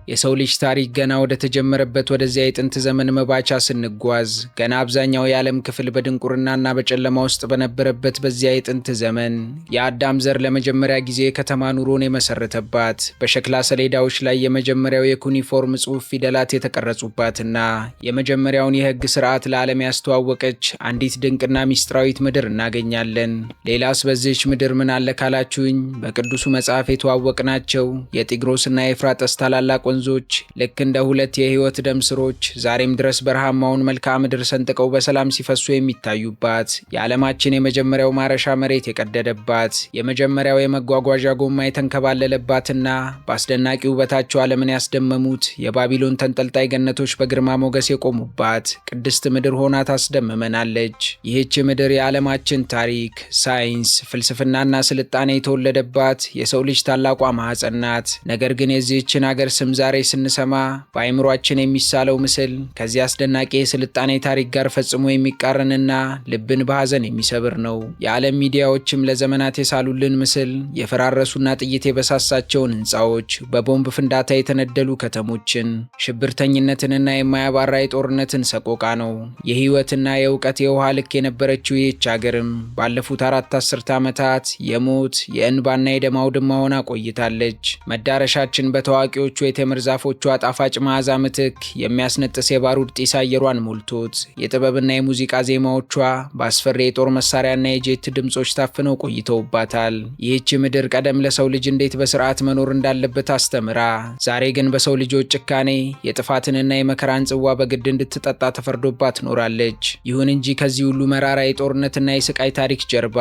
የሰው ልጅ ታሪክ ገና ወደ ተጀመረበት ወደዚያ የጥንት ዘመን መባቻ ስንጓዝ ገና አብዛኛው የዓለም ክፍል በድንቁርናና በጨለማ ውስጥ በነበረበት በዚያ የጥንት ዘመን የአዳም ዘር ለመጀመሪያ ጊዜ የከተማ ኑሮን የመሰረተባት በሸክላ ሰሌዳዎች ላይ የመጀመሪያው የኩኒፎርም ጽሑፍ ፊደላት የተቀረጹባትና የመጀመሪያውን የሕግ ሥርዓት ለዓለም ያስተዋወቀች አንዲት ድንቅና ሚስጥራዊት ምድር እናገኛለን። ሌላስ በዚህች ምድር ምን አለ ካላችሁኝ በቅዱሱ መጽሐፍ የተዋወቅናቸው የጢግሮስና የኤፍራጥስ ታላላቅ ወንዞች ልክ እንደ ሁለት የህይወት ደም ስሮች ዛሬም ድረስ በረሃማውን መልክዓ ምድር ሰንጥቀው በሰላም ሲፈሱ የሚታዩባት፣ የዓለማችን የመጀመሪያው ማረሻ መሬት የቀደደባት፣ የመጀመሪያው የመጓጓዣ ጎማ የተንከባለለባትና በአስደናቂ ውበታቸው ዓለምን ያስደመሙት የባቢሎን ተንጠልጣይ ገነቶች በግርማ ሞገስ የቆሙባት ቅድስት ምድር ሆና ታስደምመናለች። ይህች ምድር የዓለማችን ታሪክ፣ ሳይንስ፣ ፍልስፍናና ስልጣኔ የተወለደባት የሰው ልጅ ታላቋ ማኅፀን ናት። ነገር ግን የዚህችን አገር ስም ዛሬ ስንሰማ በአይምሯችን የሚሳለው ምስል ከዚህ አስደናቂ የስልጣኔ ታሪክ ጋር ፈጽሞ የሚቃረንና ልብን በሐዘን የሚሰብር ነው። የዓለም ሚዲያዎችም ለዘመናት የሳሉልን ምስል የፈራረሱና ጥይት የበሳሳቸውን ሕንፃዎች፣ በቦምብ ፍንዳታ የተነደሉ ከተሞችን፣ ሽብርተኝነትንና የማያባራ የጦርነትን ሰቆቃ ነው። የህይወትና የእውቀት የውሃ ልክ የነበረችው ይህች አገርም ባለፉት 4 አስርተ ዓመታት የሞት የእንባና የደም አውድማ ሆና ቆይታለች። መዳረሻችን በታዋቂዎቹ የቴምር ዛፎቿ ጣፋጭ መዓዛ ምትክ የሚያስነጥስ የባሩድ ጢስ አየሯን ሞልቶት የጥበብና የሙዚቃ ዜማዎቿ በአስፈሪ የጦር መሳሪያና የጄት ድምጾች ታፍነው ቆይተውባታል። ይህች ምድር ቀደም ለሰው ልጅ እንዴት በስርዓት መኖር እንዳለበት አስተምራ ዛሬ ግን በሰው ልጆች ጭካኔ የጥፋትንና የመከራን ጽዋ በግድ እንድትጠጣ ተፈርዶባት ኖራለች። ይሁን እንጂ ከዚህ ሁሉ መራራ የጦርነትና የስቃይ ታሪክ ጀርባ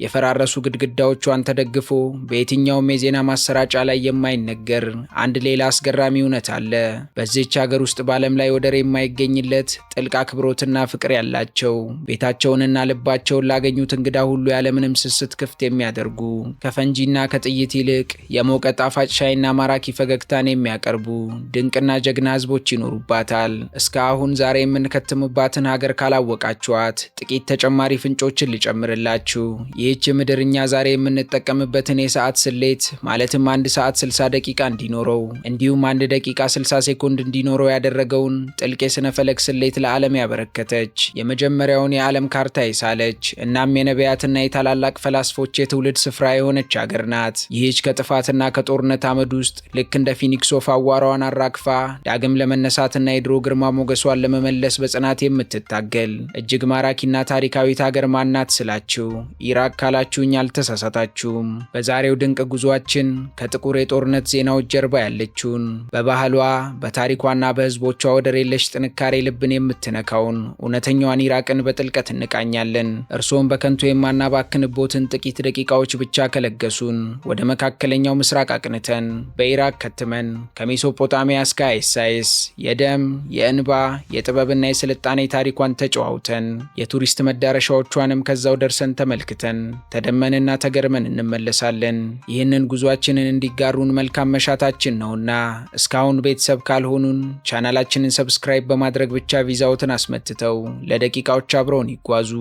የፈራረሱ ግድግዳዎቿን ተደግፎ በየትኛውም የዜና ማሰራጫ ላይ የማይነገር አንድ ሌላ አስገራሚ እውነት አለ። በዚህች ሀገር ውስጥ በዓለም ላይ ወደር የማይገኝለት ጥልቅ አክብሮትና ፍቅር ያላቸው ቤታቸውንና ልባቸውን ላገኙት እንግዳ ሁሉ ያለምንም ስስት ክፍት የሚያደርጉ ከፈንጂና ከጥይት ይልቅ የሞቀ ጣፋጭ ሻይና ማራኪ ፈገግታን የሚያቀርቡ ድንቅና ጀግና ህዝቦች ይኖሩባታል። እስካሁን ዛሬ የምንከትምባትን ሀገር ካላወቃችኋት ጥቂት ተጨማሪ ፍንጮችን ልጨምርላችሁ። ይህች ምድር እኛ ዛሬ የምንጠቀምበትን የሰዓት ስሌት ማለትም 1 ሰዓት 60 ደቂቃ እንዲኖረው እንዲሁም 1 ደቂቃ 60 ሴኮንድ እንዲኖረው ያደረገውን ጥልቅ የሥነ ፈለክ ስሌት ለዓለም ያበረከተች የመጀመሪያውን የዓለም ካርታ የሳለች እናም የነቢያትና የታላላቅ ፈላስፎች የትውልድ ስፍራ የሆነች አገር ናት። ይህች ከጥፋትና ከጦርነት አመድ ውስጥ ልክ እንደ ፊኒክስ ወፍ አዋራዋን አራግፋ ዳግም ለመነሳትና የድሮ ግርማ ሞገሷን ለመመለስ በጽናት የምትታገል እጅግ ማራኪና ታሪካዊት አገር ማናት ስላችሁ ኢራቅ ካላችሁኝ አልተሳሳታችሁም። በዛሬው ድንቅ ጉዟችን ከጥቁር የጦርነት ዜናዎች ጀርባ ያለችውን በባህሏ በታሪኳና በህዝቦቿ ወደር የለሽ ጥንካሬ ልብን የምትነካውን እውነተኛዋን ኢራቅን በጥልቀት እንቃኛለን። እርሶም በከንቱ የማናባክንቦትን ጥቂት ደቂቃዎች ብቻ ከለገሱን ወደ መካከለኛው ምስራቅ አቅንተን በኢራቅ ከትመን ከሜሶፖታሚያ እስከ አይሳይስ የደም የእንባ የጥበብና የስልጣኔ ታሪኳን ተጨዋውተን የቱሪስት መዳረሻዎቿንም ከዛው ደርሰን ተመልክተን ተደመንና ተገርመን እንመለሳለን። ይህንን ጉዟችንን እንዲጋሩን መልካም መሻታችን ነውና እስካሁን ቤተሰብ ካልሆኑን ቻናላችንን ሰብስክራይብ በማድረግ ብቻ ቪዛዎትን አስመትተው ለደቂቃዎች አብረውን ይጓዙ።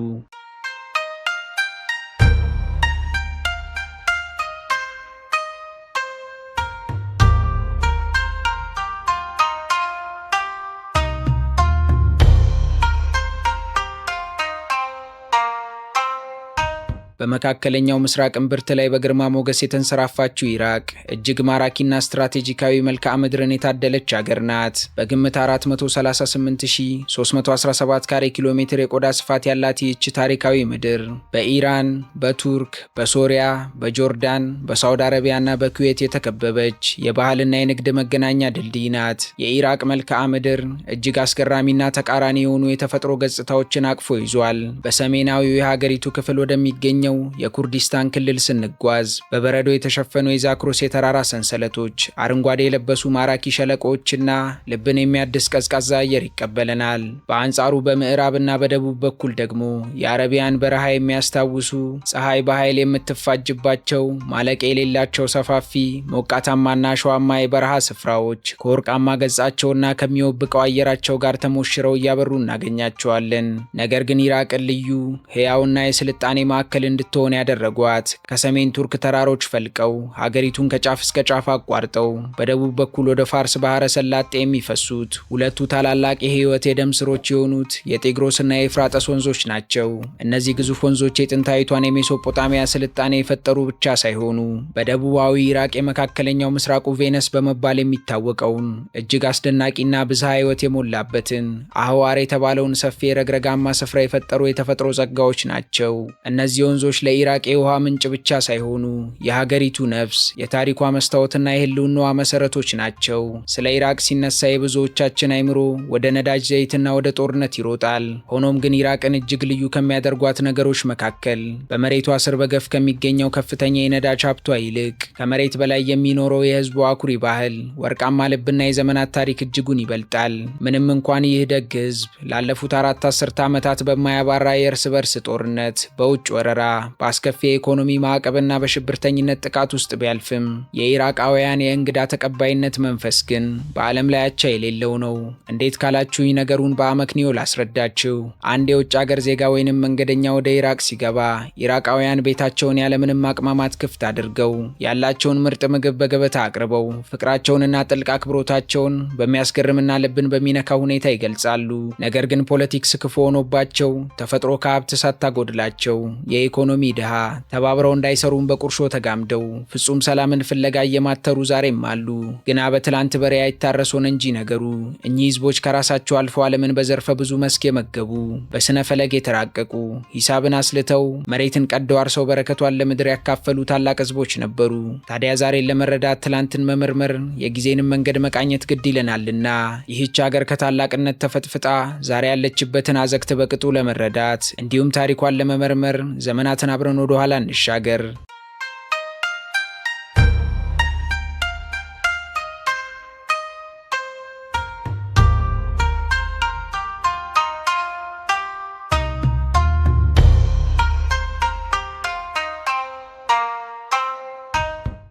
በመካከለኛው ምስራቅ እምብርት ላይ በግርማ ሞገስ የተንሰራፋችው ኢራቅ እጅግ ማራኪና ስትራቴጂካዊ መልክዓ ምድርን የታደለች አገር ናት። በግምት 438317 ካሬ ኪሎ ሜትር የቆዳ ስፋት ያላት ይህች ታሪካዊ ምድር በኢራን፣ በቱርክ፣ በሶሪያ፣ በጆርዳን፣ በሳውዲ አረቢያና በኩዌት የተከበበች የባህልና የንግድ መገናኛ ድልድይ ናት። የኢራቅ መልክዓ ምድር እጅግ አስገራሚና ተቃራኒ የሆኑ የተፈጥሮ ገጽታዎችን አቅፎ ይዟል። በሰሜናዊው የሀገሪቱ ክፍል ወደሚገኘው የኩርዲስታን ክልል ስንጓዝ በበረዶ የተሸፈኑ የዛክሮስ የተራራ ሰንሰለቶች፣ አረንጓዴ የለበሱ ማራኪ ሸለቆዎችና ልብን የሚያድስ ቀዝቃዛ አየር ይቀበለናል። በአንጻሩ በምዕራብና በደቡብ በኩል ደግሞ የአረቢያን በረሃ የሚያስታውሱ ፀሐይ በኃይል የምትፋጅባቸው ማለቂያ የሌላቸው ሰፋፊ ሞቃታማና አሸዋማ የበረሃ ስፍራዎች ከወርቃማ ገጻቸውና ከሚወብቀው አየራቸው ጋር ተሞሽረው እያበሩ እናገኛቸዋለን። ነገር ግን ኢራቅን ልዩ ሕያውና የስልጣኔ ማዕከል እንድትሆን ያደረጓት ከሰሜን ቱርክ ተራሮች ፈልቀው ሀገሪቱን ከጫፍ እስከ ጫፍ አቋርጠው በደቡብ በኩል ወደ ፋርስ ባህረ ሰላጤ የሚፈሱት ሁለቱ ታላላቅ የህይወት የደም ስሮች የሆኑት የጤግሮስና የኤፍራጠስ ወንዞች ናቸው። እነዚህ ግዙፍ ወንዞች የጥንታዊቷን የሜሶጶጣሚያ ስልጣኔ የፈጠሩ ብቻ ሳይሆኑ በደቡባዊ ኢራቅ የመካከለኛው ምስራቁ ቬነስ በመባል የሚታወቀውን እጅግ አስደናቂና ብዝሃ ህይወት የሞላበትን አህዋር የተባለውን ሰፊ የረግረጋማ ስፍራ የፈጠሩ የተፈጥሮ ጸጋዎች ናቸው። እነዚህ ወንዞች ለኢራቅ የውሃ ምንጭ ብቻ ሳይሆኑ የሀገሪቱ ነፍስ፣ የታሪኳ መስታወትና የህልውናዋ መሰረቶች ናቸው። ስለ ኢራቅ ሲነሳ የብዙዎቻችን አይምሮ ወደ ነዳጅ ዘይትና ወደ ጦርነት ይሮጣል። ሆኖም ግን ኢራቅን እጅግ ልዩ ከሚያደርጓት ነገሮች መካከል በመሬቷ ስር በገፍ ከሚገኘው ከፍተኛ የነዳጅ ሀብቷ ይልቅ ከመሬት በላይ የሚኖረው የህዝቡ አኩሪ ባህል፣ ወርቃማ ልብና የዘመናት ታሪክ እጅጉን ይበልጣል። ምንም እንኳን ይህ ደግ ህዝብ ላለፉት 4 አስርተ ዓመታት በማያባራ የእርስ በርስ ጦርነት፣ በውጭ ወረራ፣ በአስከፊ የኢኮኖሚ ማዕቀብና በሽብርተኝነት ጥቃት ውስጥ ቢያልፍም የኢራቃውያን የእንግዳ ተቀባይነት መንፈስ ግን በዓለም ላይ አቻ የሌለው ነው። እንዴት ካላችሁኝ ነገሩን በአመክንዮ ላስረዳችሁ። አንድ የውጭ ሀገር ዜጋ ወይንም መንገደኛ ወደ ኢራቅ ሲገባ ኢራቃውያን ቤታቸውን ያለምንም ማቅማማት ክፍት አድርገው ያላቸውን ምርጥ ምግብ በገበታ አቅርበው ፍቅራቸውንና ጥልቅ አክብሮታቸውን በሚያስገርምና ልብን በሚነካ ሁኔታ ይገልጻሉ። ነገር ግን ፖለቲክስ ክፉ ሆኖባቸው ተፈጥሮ ከሀብት ሳታጎድላቸው የኢኮኖሚ ድሃ ተባብረው እንዳይሰሩም በቁርሾ ተጋምደው ፍጹም ሰላምን ፍለጋ እየማተሩ ዛሬም አሉ። ግና በትላንት በሬ አይታረስ ሆነ እንጂ ነገሩ እኚህ ህዝቦች ከራሳቸው አልፎ ዓለምን በዘርፈ ብዙ መስክ የመገቡ በስነ ፈለግ የተራቀቁ ሂሳብን አስልተው መሬትን ቀደው አርሰው በረከቷን ለምድር ያካፈሉ ታላቅ ህዝቦች ነበሩ። ታዲያ ዛሬን ለመረዳት ትላንትን መመርመር የጊዜንም መንገድ መቃኘት ግድ ይለናልና ይህች ሀገር ከታላቅነት ተፈጥፍጣ ዛሬ ያለችበትን አዘቅት በቅጡ ለመረዳት እንዲሁም ታሪኳን ለመመርመር ዘመናትን አብረን ወደ ኋላ እንሻገር።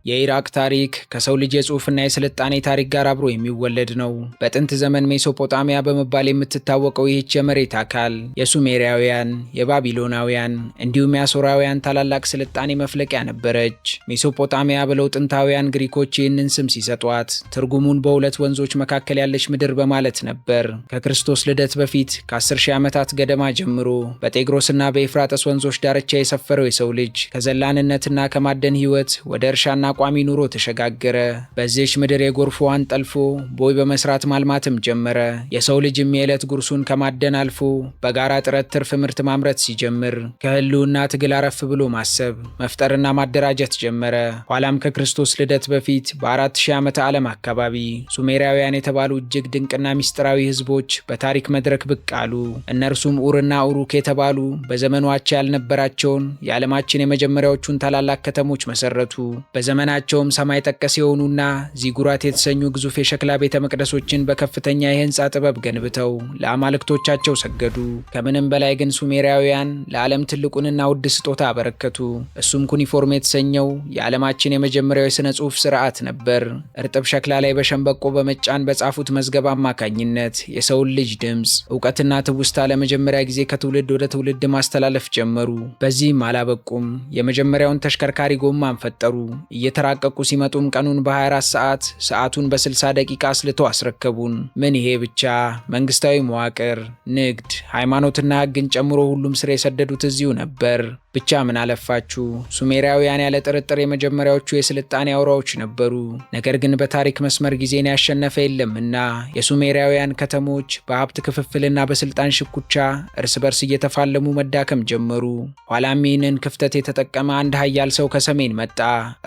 የኢራቅ ታሪክ ከሰው ልጅ የጽሑፍና የስልጣኔ ታሪክ ጋር አብሮ የሚወለድ ነው። በጥንት ዘመን ሜሶጶጣሚያ በመባል የምትታወቀው ይህች የመሬት አካል የሱሜሪያውያን፣ የባቢሎናውያን እንዲሁም የአሦራውያን ታላላቅ ስልጣኔ መፍለቂያ ነበረች። ሜሶጶጣሚያ ብለው ጥንታውያን ግሪኮች ይህንን ስም ሲሰጧት ትርጉሙን በሁለት ወንዞች መካከል ያለች ምድር በማለት ነበር። ከክርስቶስ ልደት በፊት ከ10 ሺህ ዓመታት ገደማ ጀምሮ በጤግሮስና በኤፍራጠስ ወንዞች ዳርቻ የሰፈረው የሰው ልጅ ከዘላንነትና ከማደን ህይወት ወደ እርሻና ቋሚ ኑሮ ተሸጋገረ። በዚህች ምድር የጎርፍ ውሃን ጠልፎ ቦይ በመስራት ማልማትም ጀመረ። የሰው ልጅም የዕለት ጉርሱን ከማደን አልፎ በጋራ ጥረት ትርፍ ምርት ማምረት ሲጀምር ከህልውና ትግል አረፍ ብሎ ማሰብ፣ መፍጠርና ማደራጀት ጀመረ። ኋላም ከክርስቶስ ልደት በፊት በ4000 ዓመተ ዓለም አካባቢ ሱሜራውያን የተባሉ እጅግ ድንቅና ሚስጥራዊ ህዝቦች በታሪክ መድረክ ብቅ አሉ። እነርሱም ኡርና ኡሩክ የተባሉ በዘመኗቸው ያልነበራቸውን የዓለማችን የመጀመሪያዎቹን ታላላቅ ከተሞች መሰረቱ። በዘመናቸውም ሰማይ ጠቀስ የሆኑና ዚጉራት የተሰኙ ግዙፍ የሸክላ ቤተ መቅደሶችን በከፍተኛ የህንፃ ጥበብ ገንብተው ለአማልክቶቻቸው ሰገዱ። ከምንም በላይ ግን ሱሜራውያን ለዓለም ትልቁንና ውድ ስጦታ አበረከቱ። እሱም ኩኒፎርም የተሰኘው የዓለማችን የመጀመሪያው የሥነ ጽሑፍ ስርዓት ነበር። እርጥብ ሸክላ ላይ በሸንበቆ በመጫን በጻፉት መዝገብ አማካኝነት የሰውን ልጅ ድምፅ፣ እውቀትና ትውስታ ለመጀመሪያ ጊዜ ከትውልድ ወደ ትውልድ ማስተላለፍ ጀመሩ። በዚህም አላበቁም። የመጀመሪያውን ተሽከርካሪ ጎማን ፈጠሩ። እየተራቀቁ ሲመጡም ቀኑን በ24 ሰዓት ሰዓቱን በ60 ደቂቃ አስልተው አስረከቡን። ምን ይሄ ብቻ! መንግስታዊ መዋቅር፣ ንግድ፣ ሃይማኖትና ህግን ጨምሮ ሁሉም ስር የሰደዱት እዚሁ ነበር። ብቻ ምን አለፋችሁ ሱሜራውያን ያለ ጥርጥር የመጀመሪያዎቹ የስልጣኔ አውራዎች ነበሩ። ነገር ግን በታሪክ መስመር ጊዜን ያሸነፈ የለምና የሱሜራውያን ከተሞች በሀብት ክፍፍልና በስልጣን ሽኩቻ እርስ በርስ እየተፋለሙ መዳከም ጀመሩ። ኋላም ይህንን ክፍተት የተጠቀመ አንድ ኃያል ሰው ከሰሜን መጣ።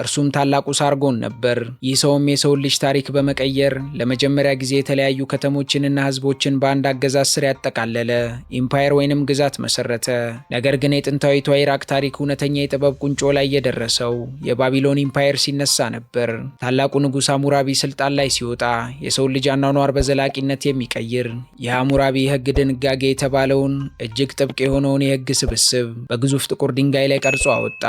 እርሱም ታላቁ ሳርጎን ነበር። ይህ ሰውም የሰውን ልጅ ታሪክ በመቀየር ለመጀመሪያ ጊዜ የተለያዩ ከተሞችንና ህዝቦችን በአንድ አገዛዝ ስር ያጠቃለለ ኢምፓየር ወይንም ግዛት መሰረተ። ነገር ግን የጥንታዊቷ ኢራቅ ታሪክ እውነተኛ የጥበብ ቁንጮ ላይ የደረሰው የባቢሎን ኢምፓየር ሲነሳ ነበር። ታላቁ ንጉሥ ሐሙራቢ ስልጣን ላይ ሲወጣ የሰውን ልጅ አኗኗር በዘላቂነት የሚቀይር የሐሙራቢ የህግ ድንጋጌ የተባለውን እጅግ ጥብቅ የሆነውን የህግ ስብስብ በግዙፍ ጥቁር ድንጋይ ላይ ቀርጾ አወጣ።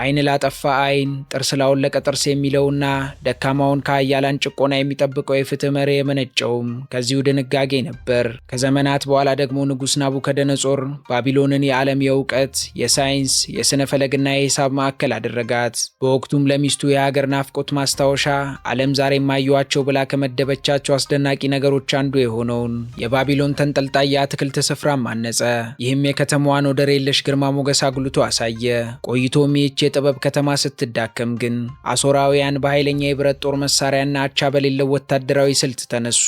አይን ላጠፋ አይን፣ ጥርስ ላወለቀ ጥርስ የሚለውና ደካማውን ከኃያላን ጭቆና የሚጠብቀው የፍትህ መርህ የመነጨውም ከዚሁ ድንጋጌ ነበር። ከዘመናት በኋላ ደግሞ ንጉሥ ናቡከደነጾር ባቢሎንን የዓለም የእውቀት፣ የሳይንስ፣ የሳይንስ የሥነ ፈለግና የሂሳብ ማዕከል አደረጋት። በወቅቱም ለሚስቱ የሀገር ናፍቆት ማስታወሻ ዓለም ዛሬ የማየዋቸው ብላ ከመደበቻቸው አስደናቂ ነገሮች አንዱ የሆነውን የባቢሎን ተንጠልጣይ የአትክልት ስፍራም አነጸ። ይህም የከተማዋን ወደር የለሽ ግርማ ሞገስ አጉልቶ አሳየ። ቆይቶም ይህች የጥበብ ከተማ ስትዳከም ግን አሦራውያን በኃይለኛ የብረት ጦር መሳሪያና አቻ በሌለው ወታደራዊ ስልት ተነሱ።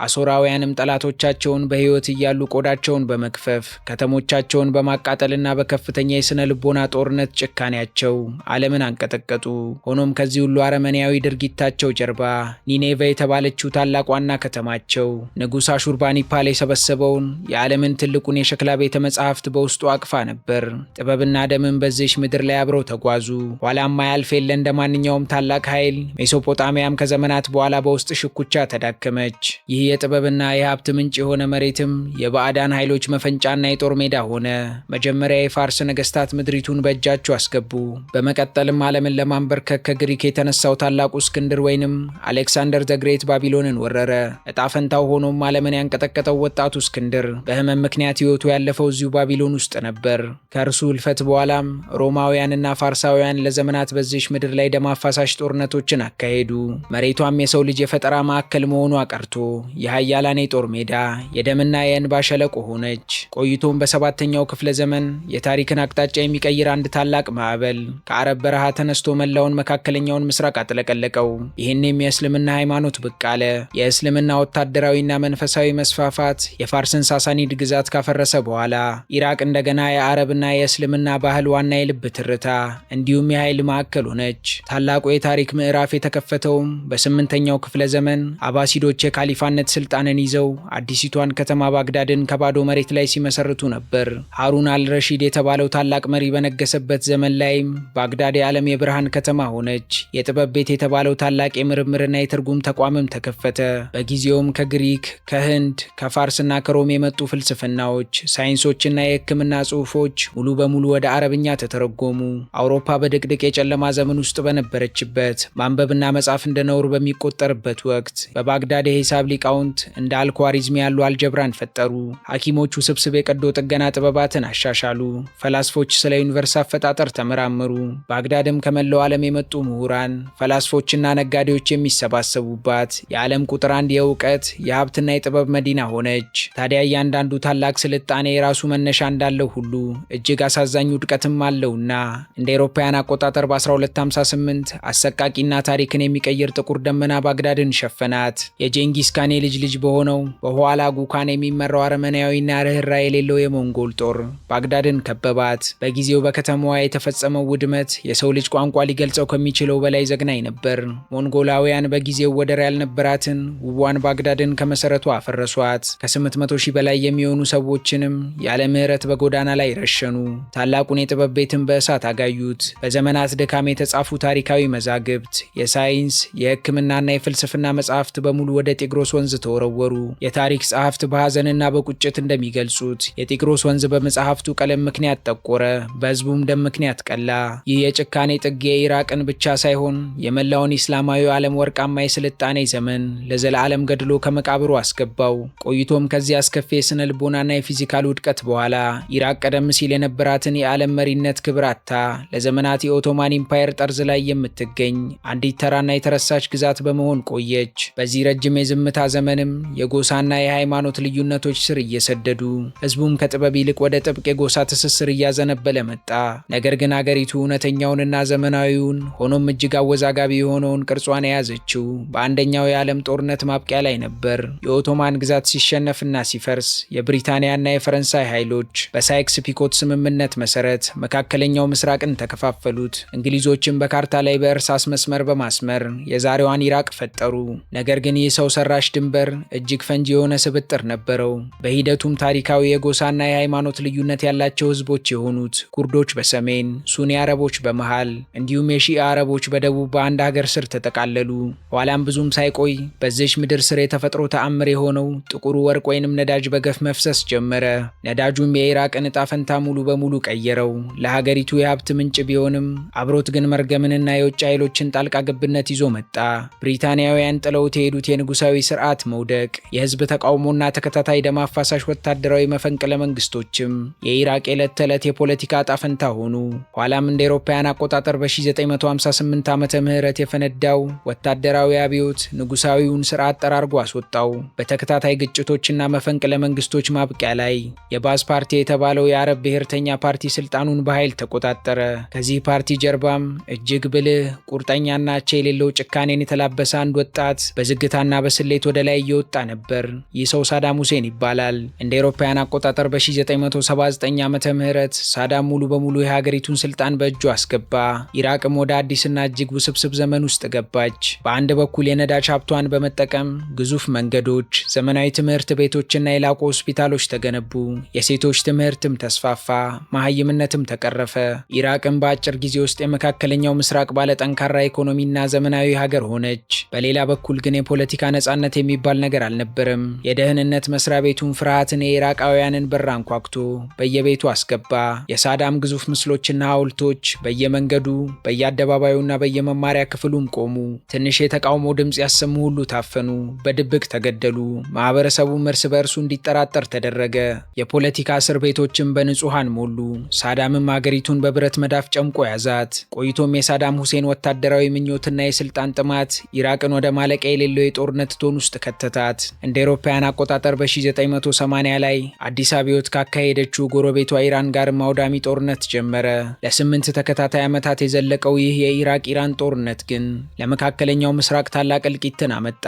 አሦራውያንም ጠላቶቻቸውን በሕይወት እያሉ ቆዳቸውን በመክፈፍ ከተሞቻቸውን በማቃጠልና በከፍተኛ የሥነ ልቦና ጦርነት ጭካኔያቸው ዓለምን አንቀጠቀጡ። ሆኖም ከዚህ ሁሉ አረመኔያዊ ድርጊታቸው ጀርባ ኒኔቬ የተባለችው ታላቅ ዋና ከተማቸው ንጉሥ አሹርባኒፓል የሰበሰበውን የዓለምን ትልቁን የሸክላ ቤተ መጻሕፍት በውስጡ አቅፋ ነበር። ጥበብና ደምን በዚህች ምድር ላይ አብረው ተጓዙ። ኋላም ማያልፍ የለ እንደ ማንኛውም ታላቅ ኃይል ሜሶፖጣሚያም ከዘመናት በኋላ በውስጥ ሽኩቻ ተዳከመች። ይህ የጥበብና የሀብት ምንጭ የሆነ መሬትም የባዕዳን ኃይሎች መፈንጫና የጦር ሜዳ ሆነ። መጀመሪያ የፋርስ ነገሥታት ምድሪቱን በእጃቸው አስገቡ። በመቀጠልም ዓለምን ለማንበርከክ ከግሪክ የተነሳው ታላቁ እስክንድር ወይንም አሌክሳንደር ዘግሬት ባቢሎንን ወረረ። እጣ ፈንታው ሆኖም ዓለምን ያንቀጠቀጠው ወጣቱ እስክንድር በሕመም ምክንያት ሕይወቱ ያለፈው እዚሁ ባቢሎን ውስጥ ነበር። ከእርሱ እልፈት በኋላም ሮማውያንና ፋርሳውያን ለዘመናት በዚች ምድር ላይ ደም አፋሳሽ ጦርነቶችን አካሄዱ። መሬቷም የሰው ልጅ የፈጠራ ማዕከል መሆኗ ቀርቶ የኃያላን የጦር ሜዳ፣ የደምና የእንባ ሸለቆ ሆነች። ቆይቶም በሰባተኛው ክፍለ ዘመን የታሪክን አቅጣጫ የሚቀይር አንድ ታላቅ ማዕበል ከአረብ በረሃ ተነስቶ መላውን መካከለኛውን ምስራቅ አጥለቀለቀው። ይህንም የእስልምና ሃይማኖት ብቅ አለ። የእስልምና ወታደራዊና መንፈሳዊ መስፋፋት የፋርስን ሳሳኒድ ግዛት ካፈረሰ በኋላ ኢራቅ እንደገና የአረብና የእስልምና ባህል ዋና የልብ ትርታ እንዲሁም የኃይል ማዕከል ሆነች። ታላቁ የታሪክ ምዕራፍ የተከፈተውም በስምንተኛው ክፍለ ዘመን አባሲዶች የካሊፋነት ስልጣንን ይዘው አዲሲቷን ከተማ ባግዳድን ከባዶ መሬት ላይ ሲመሰርቱ ነበር። ሃሩን አልረሺድ የተባለው ታላቅ መሪ በነገሰበት ዘመን ላይም ባግዳድ የዓለም የብርሃን ከተማ ሆነች። የጥበብ ቤት የተባለው ታላቅ የምርምርና የትርጉም ተቋምም ተከፈተ። በጊዜውም ከግሪክ፣ ከህንድ፣ ከፋርስና ከሮም የመጡ ፍልስፍናዎች፣ ሳይንሶችና የሕክምና ጽሑፎች ሙሉ በሙሉ ወደ አረብኛ ተተረጎሙ። አውሮፓ በድቅድቅ የጨለማ ዘመን ውስጥ በነበረችበት ማንበብና መጻፍ እንደ ነውር በሚቆጠርበት ወቅት በባግዳድ የሂሳብ ሊቃውንት እንደ አልኳሪዝም ያሉ አልጀብራን ፈጠሩ። ሐኪሞቹ ስብስብ የቀዶ ጥገና ጥበባትን አሻሻሉ። ፈላስፎች ስለ ዩኒቨርስ አፈጣጠር ተመራመሩ። ባግዳድም ከመላው ዓለም የመጡ ምሁራን፣ ፈላስፎችና ነጋዴዎች የሚሰባሰቡባት የዓለም ቁጥር አንድ የእውቀት የሀብትና የጥበብ መዲና ሆነች። ታዲያ እያንዳንዱ ታላቅ ስልጣኔ የራሱ መነሻ እንዳለው ሁሉ እጅግ አሳዛኝ ውድቀትም አለውና እንደ አውሮፓውያን አቆጣጠር በ1258 አሰቃቂና ታሪክን የሚቀይር ጥቁር ደመና ባግዳድን ሸፈናት። የጄንጊስ ካን ልጅ ልጅ በሆነው በኋላ ጉካን የሚመራው አረመናዊና ርኅራኄ የሌለው የሞንጎል ጦር ባግዳድን ከበባት። በጊዜው በከተማዋ የተፈጸመው ውድመት የሰው ልጅ ቋንቋ ሊገልጸው ከሚችለው በላይ ዘግናኝ ነበር። ሞንጎላውያን በጊዜው ወደር ያልነበራትን ውቧን ባግዳድን ከመሰረቷ አፈረሷት። ከ800 ሺህ በላይ የሚሆኑ ሰዎችንም ያለ ምህረት በጎዳና ላይ ረሸኑ። ታላቁን የጥበብ ቤትን በእሳት አጋዩት። በዘመናት ድካም የተጻፉ ታሪካዊ መዛግብት፣ የሳይንስ የሕክምናና የፍልስፍና መጻሕፍት በሙሉ ወደ ጤግሮስ ወንዝ ተወረወሩ። የታሪክ ጸሐፍት በሐዘንና በቁጭት እንደሚገልጹት የጤግሮስ ወንዝ በመጽሐፍቱ ቀለም ምክንያት ጠቆረ፣ በሕዝቡም ደም ምክንያት ቀላ። ይህ የጭካኔ ጥግ የኢራቅን ብቻ ሳይሆን የመላውን ኢስላማዊ ዓለም ወርቃማ የስልጣኔ ዘመን ለዘላለም ገድሎ ከመቃብሩ አስገባው። ቆይቶም ከዚህ አስከፊ የስነ ልቦናና የፊዚካል ውድቀት በኋላ ኢራቅ ቀደም ሲል የነበራትን የዓለም መሪነት ክብር አጥታ ለዘመናት የኦቶማን ኢምፓየር ጠርዝ ላይ የምትገኝ አንዲት ተራና የተረሳች ግዛት በመሆን ቆየች። በዚህ ረጅም የዝምታ ዘመንም የጎሳና የሃይማኖት ልዩነቶች ስር እየሰደዱ ህዝቡም ከጥበብ ይልቅ ወደ ጥብቅ የጎሳ ትስስር እያዘነበለ መጣ። ነገር ግን አገሪቱ እውነተኛውንና ዘመናዊውን ሆኖም እጅግ አወዛጋቢ የሆነውን ቅርጿን የያዘችው በአንደኛው የዓለም ጦርነት ማብቂያ ላይ ነበር። የኦቶማን ግዛት ሲሸነፍና ሲፈርስ የብሪታንያና የፈረንሳይ ኃይሎች በሳይክስ ፒኮት ስምምነት መሰረት መካከለኛው ምስራቅን ተከፋፈሉት። እንግሊዞችም በካርታ ላይ በእርሳስ መስመር በማስመር የዛሬዋን ኢራቅ ፈጠሩ። ነገር ግን ይህ ሰው ሰራሽ ድንበር እጅግ ፈንጂ የሆነ ስብጥር ነበረው። በሂደቱም ታሪካዊ የጎሳና የሃይማኖት ልዩነት ያላቸው ህዝቦች የሆኑት ኩርዶች በሰሜን፣ ሱኒ አረቦች በመሃል እንዲሁም የሺአ አረቦች በደቡብ በአንድ ሀገር ስር ተጠቃለሉ። ኋላም ብዙም ሳይቆይ በዚች ምድር ስር የተፈጥሮ ተአምር የሆነው ጥቁሩ ወርቅ ወይንም ነዳጅ በገፍ መፍሰስ ጀመረ። ነዳጁም የኢራቅን ዕጣ ፈንታ ሙሉ በሙሉ ቀየረው። ለሀገሪቱ የሀብት ምንጭ ቢሆንም አብሮት ግን መርገምንና የውጭ ኃይሎችን ጣልቃ ገብነት ይዞ መጣ። ብሪታንያውያን ጥለውት የሄዱት የንጉሳዊ ስርዓት መውደቅ፣ የህዝብ ተቃውሞና ተከታታይ ደም አፋሳሽ ወታደራዊ መፈንቅለ መንግስቶችም የኢራቅ የዕለት ተዕለት የፖለቲካ የፖለቲካ ጣፈንታ ሆኑ። ኋላም እንደ አውሮፓውያን አቆጣጠር በ1958 ዓመተ ምህረት የፈነዳው ወታደራዊ አብዮት ንጉሳዊውን ስርዓት ጠራርጎ አስወጣው። በተከታታይ ግጭቶችና መፈንቅለ መንግስቶች ማብቂያ ላይ የባዝ ፓርቲ የተባለው የአረብ ብሔርተኛ ፓርቲ ስልጣኑን በኃይል ተቆጣጠረ። ከዚህ ፓርቲ ጀርባም እጅግ ብልህ ቁርጠኛና አቻ የሌለው ጭካኔን የተላበሰ አንድ ወጣት በዝግታና በስሌት ወደ ላይ እየወጣ ነበር። ይህ ሰው ሳዳም ሁሴን ይባላል። እንደ አውሮፓውያን አቆጣጠር በ1979 ዓመተ ምህረት ሳዳም ሙሉ በሙሉ የሀገሪቱን ስልጣን በእጁ አስገባ። ኢራቅም ወደ አዲስና እጅግ ውስብስብ ዘመን ውስጥ ገባች። በአንድ በኩል የነዳጅ ሀብቷን በመጠቀም ግዙፍ መንገዶች፣ ዘመናዊ ትምህርት ቤቶችና የላቁ ሆስፒታሎች ተገነቡ። የሴቶች ትምህርትም ተስፋፋ፣ መሐይምነትም ተቀረፈ። ኢራቅም በአጭር ጊዜ ውስጥ የመካከለኛው ምስራቅ ባለ ጠንካራ ኢኮኖሚና ዘመናዊ ሀገር ሆነች። በሌላ በኩል ግን የፖለቲካ ነጻነት የሚባል ነገር አልነበረም። የደህንነት መስሪያ ቤቱን ፍርሃትን የኢራቃውያንን በር አንኳኩቶ በየቤቱ አስገባ። የሳዳም ግዙፍ ምስሎችና ሐውልቶች በየመንገዱ በየአደባባዩና በየመማሪያ ክፍሉም ቆሙ። ትንሽ የተቃውሞ ድምፅ ያሰሙ ሁሉ ታፈኑ፣ በድብቅ ተገደሉ። ማህበረሰቡም እርስ በእርሱ እንዲጠራጠር ተደረገ። የፖለቲካ እስር ቤቶችም በንጹሃን ሞሉ። ሳዳምም ሀገሪቱን በብረት መዳፍ ጨምቆ ያዛት። ቆይቶም የሳዳም ሁሴን ወታደራዊ ምኞትና የስልጣን ጥማት ኢራቅን ወደ ማለቂያ የሌለው የጦርነት ቶን ውስጥ ከተታት። እንደ አውሮፓውያን አቆጣጠር በ1980 ላይ አዲስ አብዮት ካካሄደችው ጎረቤቷ ኢራን ጋርም አውዳሚ ጦርነት ጀመረ። ለ8 ተከታታይ ዓመታት የዘለቀው ይህ የኢራቅ ኢራን ጦርነት ግን ለመካከለኛው ምስራቅ ታላቅ እልቂትን አመጣ።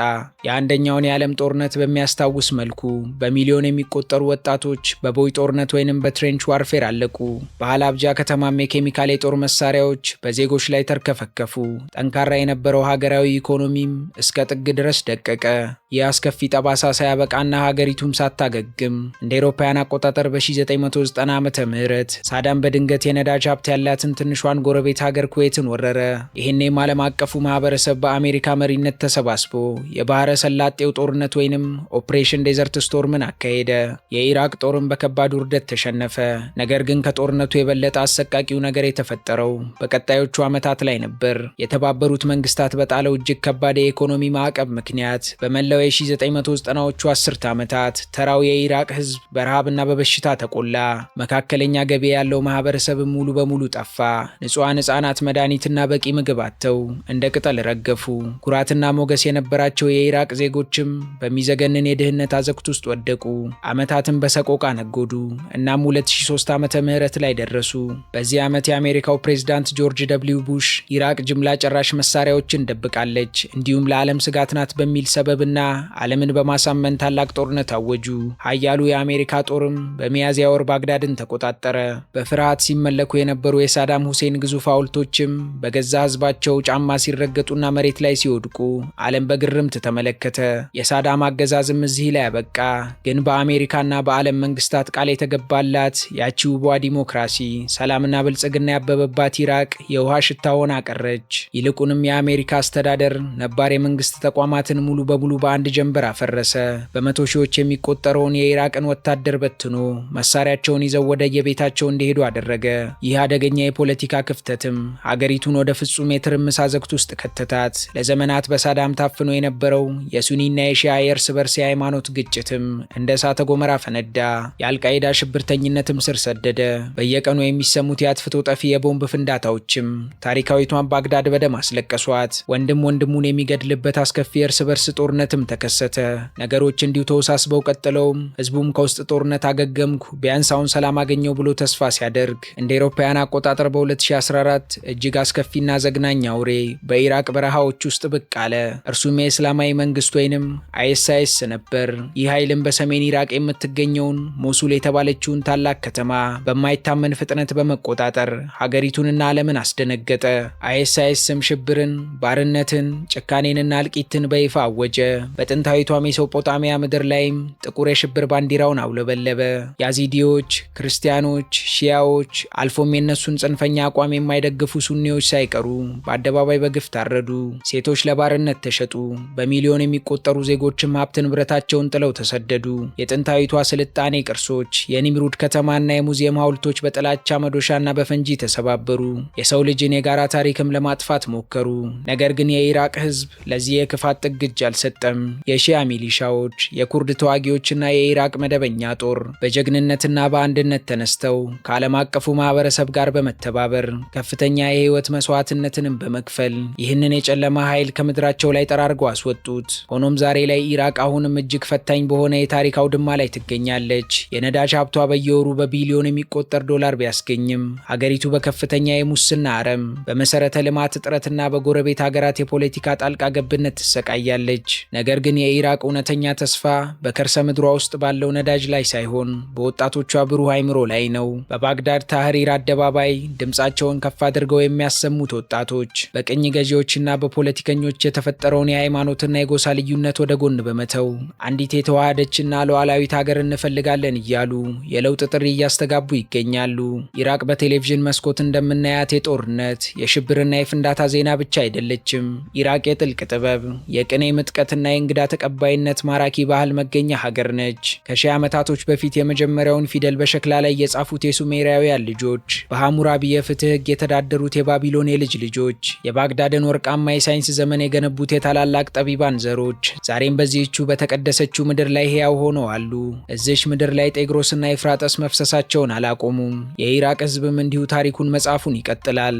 የአንደኛውን የዓለም ጦርነት በሚያስታውስ መልኩ በሚሊዮን የሚቆጠሩ ወጣቶች በቦይ ጦርነት ወይንም በትሬንች ዋርፌር አለቁ። በሃላብጃ ከተማም የኬሚካል የጦር መሳሪያዎች በዜጎች ላይ ተርከፈከፉ። ጠንካራ የነበረው ሀገራዊ ኢኮኖሚም እስከ ጥግ ድረስ ደቀቀ። ይህ አስከፊ ጠባሳ ሳያበቃና ሀገሪቱም ሳታገግም እንደ አውሮፓውያን አቆጣጠር በ1990 ዓመተ ምህረት ሳዳም በድንገት የነዳጅ ሀብት ያላትን ትንሿን ጎረቤት ሀገር ኩዌትን ወረረ። ይህኔም ዓለም አቀፉ ማህበረሰብ በአሜሪካ መሪነት ተሰባስቦ የባህረ ሰላጤው ጦርነት ወይንም ኦፕሬሽን ዴዘርት ስቶርምን አካሄደ። የኢራቅ ጦርም በከባድ ውርደት ተሸነፈ። ነገር ግን ከጦርነቱ የበለጠ አሰቃቂው ነገር የተፈጠረው በቀጣዮቹ ዓመታት ላይ ነበር። የተባበሩት መንግስታት በጣለው እጅግ ከባድ የኢኮኖሚ ማዕቀብ ምክንያት በመላው የ1990ዎቹ 10 ዓመታት ተራው የኢራቅ ህዝብ በረሃብና በበሽታ ተቆላ። መካከለኛ ገቢ ያለው ማህበረሰብም ሙሉ በሙሉ ጠፋ። ንጹሃን ህጻናት መድኃኒትና በቂ ምግብ አጥተው እንደ ቅጠል ረገፉ። ኩራትና ሞገስ የነበራቸው የኢራቅ ዜጎችም በሚዘገንን የድህነት አዘቅት ውስጥ ወደቁ። ዓመታትን በሰቆቃ ነጎዱ። እናም 2003 ዓመተ ምህረት ላይ ደረሱ። በዚህ ዓመት የአሜሪካው ፕሬዝዳንት ጆርጅ ደብሊው ቡሽ ኢራቅ ጅምላ ጨራሽ መሳሪያዎችን ደብቃለች እንዲሁም ለዓለም ስጋት ናት በሚል ሰበብና ዓለምን በማሳመን ታላቅ ጦርነት አወጁ። ኃያሉ የአሜሪካ ጦርም በሚያዝያ ወር ባግዳድን ተቆጣጠረ። በፍርሃት ሲመለኩ የነበሩ የሳዳም ሁሴን ግዙፍ ሐውልቶችም በገዛ ህዝባቸው ጫማ ሲረገጡና መሬት ላይ ሲወድቁ ዓለም በግርምት ተመለከተ። የሳዳም አገዛዝም እዚህ ላይ አበቃ። ግን በአሜሪካና በዓለም መንግስታት ቃል የተገባላት ያቺ ውቧ ዲሞክራሲ፣ ሰላምና ብልጽግና ያበበባት ኢራቅ የውሃ ሽታ ሆና ቀረች። ይልቁንም የአሜሪካ አስተዳደር ነባር የመንግስት ተቋማትን ሙሉ በሙሉ በአንድ ጀንበር አፈረሰ። በመቶ ሺዎች የሚቆጠረውን የኢራቅን ወታደር በትኖ መሳሪያቸውን ይዘው ወደ የቤታቸው እንዲሄዱ አደረገ። ይህ አደገኛ የፖለቲካ ክፍተትም ሀገሪቱን ወደ ፍጹም የትርምስ አዘቅት ውስጥ ከተታት። ለዘመናት በሳዳም ታፍኖ የነበረው የሱኒና የሺያ የእርስ በርስ የሃይማኖት ግጭትም እንደ እሳተ ገሞራ ፈነዳ። የአልቃይዳ ሽብርተኝነትም ስር ሰደደ። በየቀኑ የሚሰሙት የአጥፍቶ ጠፊ የቦምብ ፍንዳታዎችም ታሪካዊቷን ባግዳድ በደም አስለቀሷት። ወንድም ወንድሙን የሚገድልበት አስከፊ የእርስ በርስ ጦርነትም ተከሰተ። ነገሮች እንዲሁ ተወሳስበው ቀጥለውም ህዝቡም ከውስጥ ጦርነት አገገምኩ ቢያንስ አሁን ሰላም አገኘው ብሎ ተስፋ ሲያደርግ እንደ አውሮፓውያን አቆጣጠር በ2014 እጅግ አስከፊና ዘግናኝ አውሬ በኢራቅ በረሃዎች ውስጥ ብቅ አለ። እርሱም የእስላማዊ መንግስት ወይንም አይኤስአይኤስ ነበር። ይህ ኃይልም በሰሜን ኢራቅ የምትገኘውን ሞሱል የተባለችውን ታላቅ ከተማ በማይታመን ፍጥነት በመቆጣጠር ሀገሪቱንና ዓለምን አስደነገጠ። አይኤስአይኤስም ሽብርን፣ ባርነትን፣ ጭካኔንና እልቂትን በይፋ አወጀ። በጥንታዊቷ ሜሶፖጣሚያ ምድር ላይም ጥቁር የሽብር ባንዲራውን አውለበለበ። ያዚዲዎች፣ ክርስቲያኖች፣ ሺያዎች አልፎም የነሱን ጽንፈኛ አቋም የማይደግፉ ሱኒዎች ሳይቀሩ በአደባባይ በግፍ ታረዱ። ሴቶች ለባርነት ተሸጡ። በሚሊዮን የሚቆጠሩ ዜጎችም ሀብት ንብረታቸውን ጥለው ተሰደዱ። የጥንታዊቷ ስልጣኔ ቅርሶች፣ የኒምሩድ ከተማና የሙዚየም ሐውልቶች በጥላቻ መዶሻና በፈንጂ ተሰባበሩ። የሰው ልጅን የጋራ ታሪክም ለማጥፋት ሞከሩ። ነገር ግን የኢራቅ ህዝብ ለዚህ የክፋት ጥግ እጅ አልሰጠም። የሺያ ሚሊሻዎች፣ የኩርድ ተዋጊዎችና የኢራቅ መደበኛ ጦር በጀግንነትና በአንድነት ተነስተው ከዓለም አቀፉ ማህበረሰብ ጋር በመተባበር ከፍተኛ የህይወት መስዋዕትነትንም በመክፈል ይህንን የጨለማ ኃይል ከምድራቸው ላይ ጠራርገው አስወጡት። ሆኖም ዛሬ ላይ ኢራቅ አሁንም እጅግ ፈታኝ በሆነ የታሪክ አውድማ ላይ ትገኛለች። የነዳጅ ሀብቷ በየወሩ በቢሊዮን የሚቆጠር ዶላር ቢያስገኝም ሀገሪቱ በከፍተኛ የሙስና አረም፣ በመሰረተ ልማት እጥረትና በጎረቤት ሀገራት የፖለቲካ ጣልቃ ገብነት ትሰቃያለች። ነገር ግን የኢራቅ እውነተኛ ተስፋ በከርሰ ምድሯ ውስጥ ባለው ነዳጅ ላይ ሳይሆን በወጣቶቿ ብሩህ አይምሮ ላይ ነው። በባግዳድ ታህሪር አደባባይ ድምፃቸውን ከፍ አድርገው የሚያሰሙት ወጣቶች በቅኝ ገዢዎችና በፖለቲከኞች የተፈጠረውን የሃይማኖትና የጎሳ ልዩነት ወደ ጎን በመተው አንዲት የተዋሃደችና ሉዓላዊት ሀገር እንፈልጋለን እያሉ የለውጥ ጥሪ እያስተጋቡ ይገኛሉ። ኢራቅ በቴሌቪዥን መስኮት እንደምናያት የጦርነት የሽብርና የፍንዳታ ዜና ብቻ አይደለችም። ኢራቅ የጥልቅ ጥበብ፣ የቅኔ ምጥቀትና የእንግዳ ተቀባይነት ማራኪ ባህል መገኛ ሀገር ነች። ከሺህ ዓመታቶች በፊት የመጀመሪያውን ፊደል በሸክላ ላይ የጻፉት የሱሜራውያን ልጆች፣ በሐሙራቢ የፍትህ ሕግ የተዳደሩት የባቢሎን የልጅ ልጆች፣ የባግዳድን ወርቃማ የሳይንስ ዘመን የገነቡት የታላላቅ ጠቢባን ዘሮች ዛሬም በዚህቹ በተቀደሰችው ምድር ላይ ሕያው ሆነው አሉ። እዚሽ ምድር ላይ ጤግሮስና ኤፍራጠስ መፍሰሳቸውን አላቆሙም። የኢራቅ ሕዝብም እንዲሁ ታሪኩን መጻፉን ይቀጥላል።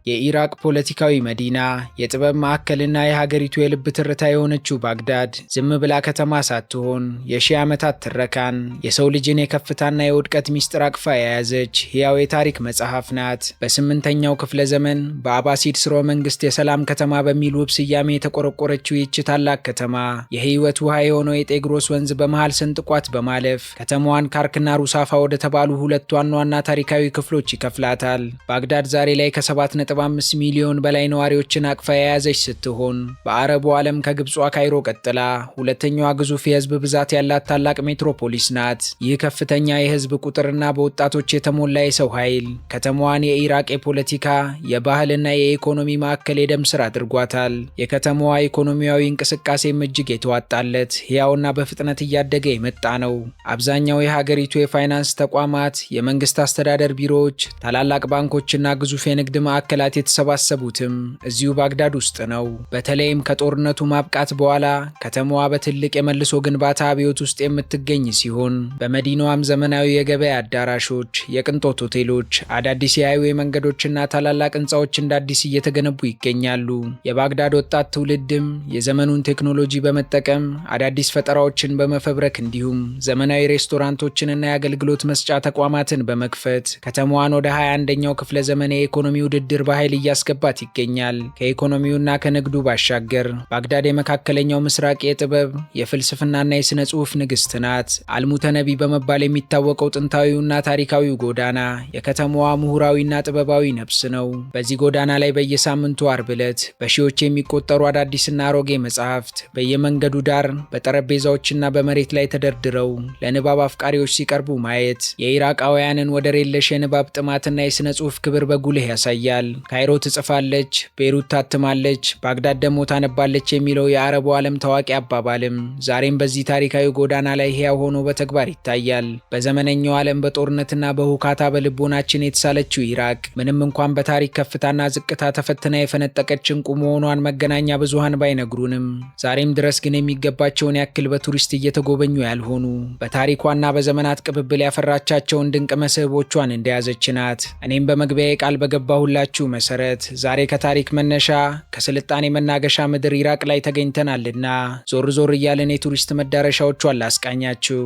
የኢራቅ ፖለቲካዊ መዲና፣ የጥበብ ማዕከልና የሀገሪቱ የልብ ትርታ የሆነችው ባግዳድ ዝም ብላ ከተማ ሳትሆን የሺህ ዓመታት ትረካን፣ የሰው ልጅን የከፍታና የውድቀት ሚስጥር አቅፋ የያዘች ሕያው የታሪክ መጽሐፍ ናት። በ8ኛው ክፍለ ዘመን በአባሲድ ስርወ መንግስት የሰላም ከተማ በሚል ውብ ስያሜ የተቆረቆረችው ይህች ታላቅ ከተማ የህይወት ውሃ የሆነው የጤግሮስ ወንዝ በመሃል ሰንጥቋት በማለፍ ከተማዋን ካርክና ሩሳፋ ወደ ተባሉ ሁለት ዋና ዋና ታሪካዊ ክፍሎች ይከፍላታል። ባግዳድ ዛሬ ላይ ከ7.5 ሚሊዮን በላይ ነዋሪዎችን አቅፋ የያዘች ስትሆን በአረቡ ዓለም ከግብጿ ካይሮ ቀጥላ ሁለተኛዋ ግዙፍ የህዝብ ብዛት ያላት ታላቅ ሜትሮፖሊስ ናት። ይህ ከፍተኛ የህዝብ ቁጥርና በወጣቶች የተሞላ የሰው ኃይል ከተማዋን የኢራቅ የፖለቲካ የባህልና የኢኮኖሚ ማዕከል የደም ስር አድርጓታል። የከተማዋ ኢኮኖሚያዊ እንቅስቃሴም እጅግ የተዋጣለት ሕያውና በፍጥነት እያደገ የመጣ ነው። አብዛኛው የሀገሪቱ የፋይናንስ ተቋማት፣ የመንግስት አስተዳደር ቢሮዎች፣ ታላላቅ ባንኮችና ግዙፍ የንግድ ማዕከላት የተሰባሰቡትም እዚሁ ባግዳድ ውስጥ ነው። በተለይም ከጦርነቱ ማብቃት በኋላ ከተማዋ በትልቅ የመልሶ ግንባታ አብዮት ውስጥ የምትገኝ ሲሆን በመዲናዋም ዘመናዊ የገበያ አዳራሾች፣ የቅንጦት ሆቴሎች፣ አዳዲስ የሃይዌይ መንገዶችና ታላላቅ ህንፃዎች እንደ አዲስ እየተገነቡ ይገኛሉ። የባግዳድ ወጣት ትውልድም የዘመኑን ቴክኖሎጂ በመጠቀም አዳዲስ ፈጠራዎችን በመፈብረክ እንዲሁም ዘመናዊ ሬስቶራንቶችንና የአገልግሎት መስጫ ተቋማትን በመክፈት ከተማዋን ወደ 21ኛው ክፍለ ዘመን የኢኮኖሚ ውድድር ኃይል እያስገባት ይገኛል። ከኢኮኖሚውና ከንግዱ ባሻገር ባግዳድ የመካከለኛው ምስራቅ የጥበብ የፍልስፍናና የሥነ ጽሑፍ ንግሥት ናት። አልሙተነቢ በመባል የሚታወቀው ጥንታዊውና ታሪካዊው ጎዳና የከተማዋ ምሁራዊና ጥበባዊ ነፍስ ነው። በዚህ ጎዳና ላይ በየሳምንቱ አርብ ዕለት በሺዎች የሚቆጠሩ አዳዲስና አሮጌ መጻሕፍት በየመንገዱ ዳር በጠረጴዛዎችና በመሬት ላይ ተደርድረው ለንባብ አፍቃሪዎች ሲቀርቡ ማየት የኢራቃውያንን ወደር የለሽ የንባብ ጥማትና የሥነ ጽሑፍ ክብር በጉልህ ያሳያል። ካይሮ ትጽፋለች፣ ቤይሩት ታትማለች፣ ባግዳድ ደግሞ ታነባለች የሚለው የአረቡ ዓለም ታዋቂ አባባልም ዛሬም በዚህ ታሪካዊ ጎዳና ላይ ሕያው ሆኖ በተግባር ይታያል። በዘመነኛው ዓለም በጦርነትና በሁካታ በልቦናችን የተሳለችው ኢራቅ ምንም እንኳን በታሪክ ከፍታና ዝቅታ ተፈትና የፈነጠቀች እንቁ መሆኗን መገናኛ ብዙሃን ባይነግሩንም ዛሬም ድረስ ግን የሚገባቸውን ያክል በቱሪስት እየተጎበኙ ያልሆኑ በታሪኳና በዘመናት ቅብብል ያፈራቻቸውን ድንቅ መስህቦቿን እንደያዘች ናት። እኔም በመግቢያዬ ቃል በገባሁላችሁ መሰረት ዛሬ ከታሪክ መነሻ ከስልጣኔ መናገሻ ምድር ኢራቅ ላይ ተገኝተናልና ዞር ዞር እያለን የቱሪስት መዳረሻዎቿን ላስቃኛችሁ።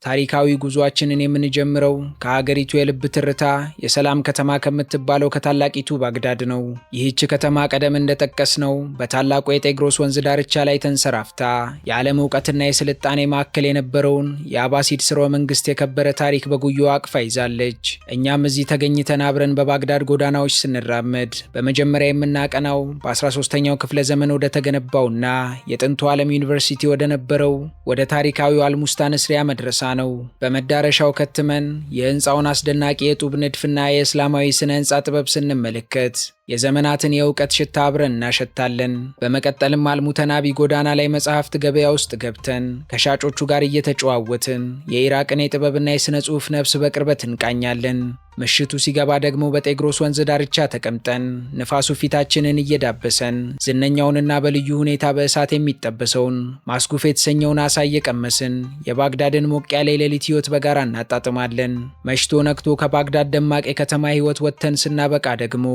ታሪካዊ ጉዟችንን የምንጀምረው ከሀገሪቱ የልብ ትርታ የሰላም ከተማ ከምትባለው ከታላቂቱ ባግዳድ ነው። ይህች ከተማ ቀደም እንደጠቀስነው በታላቁ የጤግሮስ ወንዝ ዳርቻ ላይ ተንሰራፍታ የዓለም ዕውቀትና የስልጣኔ ማዕከል የነበረውን የአባሲድ ስርወ መንግስት የከበረ ታሪክ በጉያዋ አቅፋ ይዛለች። እኛም እዚህ ተገኝተን አብረን በባግዳድ ጎዳናዎች ስንራመድ በመጀመሪያ የምናቀናው በ13ኛው ክፍለ ዘመን ወደ ተገነባውና የጥንቱ ዓለም ዩኒቨርሲቲ ወደ ነበረው ወደ ታሪካዊው አልሙስታ ንስሪያ መድረሳ ነው። በመዳረሻው ከትመን የህንፃውን አስደናቂ የጡብ ንድፍና የእስላማዊ ስነ ህንፃ ጥበብ ስንመለከት የዘመናትን የእውቀት ሽታ አብረን እናሸታለን። በመቀጠልም አልሙተናቢ ጎዳና ላይ መጽሐፍት ገበያ ውስጥ ገብተን ከሻጮቹ ጋር እየተጨዋወትን የኢራቅን የጥበብና የሥነ ጽሑፍ ነፍስ በቅርበት እንቃኛለን። ምሽቱ ሲገባ ደግሞ በጤግሮስ ወንዝ ዳርቻ ተቀምጠን ንፋሱ ፊታችንን እየዳበሰን ዝነኛውንና በልዩ ሁኔታ በእሳት የሚጠበሰውን ማስጉፍ የተሰኘውን አሳ እየቀመስን የባግዳድን ሞቅ ያለ የሌሊት ህይወት በጋራ እናጣጥማለን። መሽቶ ነግቶ ከባግዳድ ደማቅ የከተማ ህይወት ወጥተን ስናበቃ ደግሞ